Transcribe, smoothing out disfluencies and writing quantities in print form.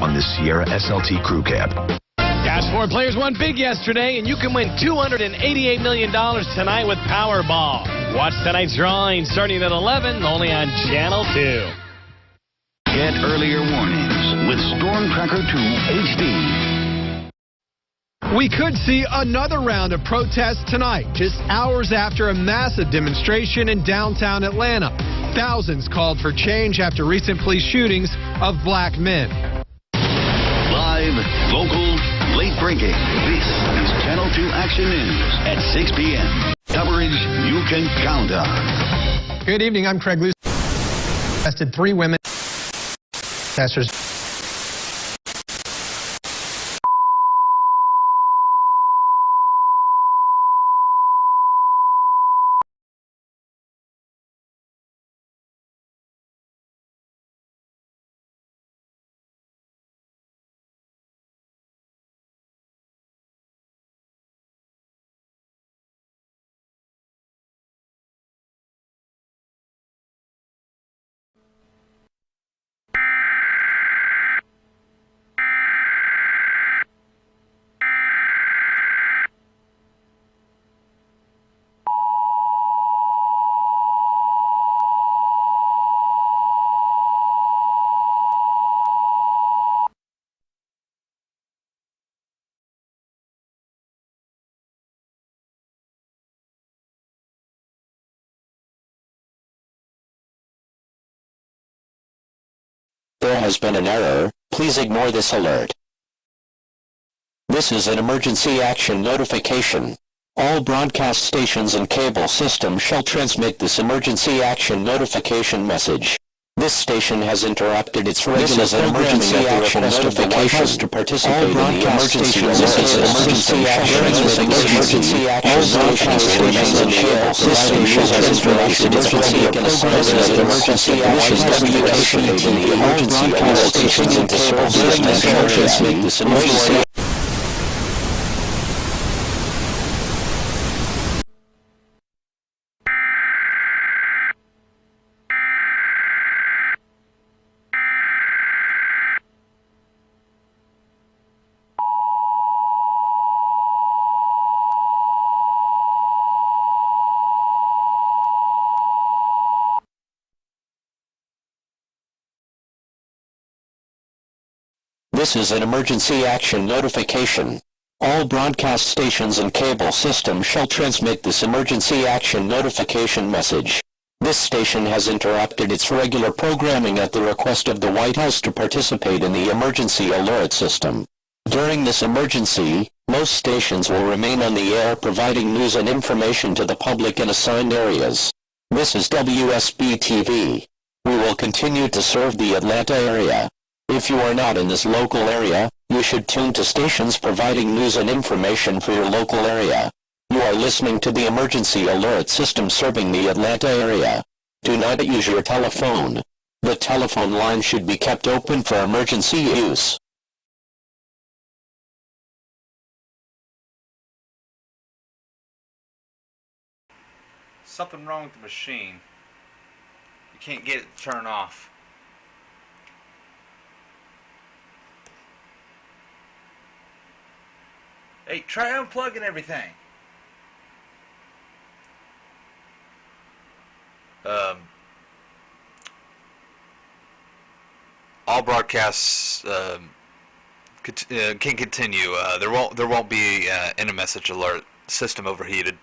on this Sierra SLT crew cab. Gas 4 players won big yesterday, and you can win $288 million tonight with Powerball. Watch tonight's drawing starting at 11, only on Channel 2. Get earlier warnings with Storm Tracker 2 HD. We could see another round of protests tonight, just hours after a massive demonstration in downtown Atlanta. Thousands called for change after recent police shootings of black men. Live, local, late breaking. This is Channel 2 Action News at 6 p.m. Coverage you can count on. Good evening. I'm Craig Luce. Arrested 3 women. Protesters. There has been an error. Please ignore this alert. This is an emergency action notification. All broadcast stations and cable systems shall transmit this emergency action notification message. This station has interrupted its regular emergency action notification to participate in the emergency emergency action notification. This station has interrupted its regular emergency action notification in the emergency stations and cable systems shall transmit this emergency. This is an emergency action notification. All broadcast stations and cable systems shall transmit this emergency action notification message. This station has interrupted its regular programming at the request of the White House to participate in the emergency alert system. During this emergency, most stations will remain on the air providing news and information to the public in assigned areas. This is WSB-TV. We will continue to serve the Atlanta area. If you are not in this local area, you should tune to stations providing news and information for your local area. You are listening to the emergency alert system serving the Atlanta area. Do not use your telephone. The telephone line should be kept open for emergency use. Something wrong with the machine. You can't get it to turn off. Hey, try unplugging everything. All broadcasts can continue. There won't be in a message alert. System overheated.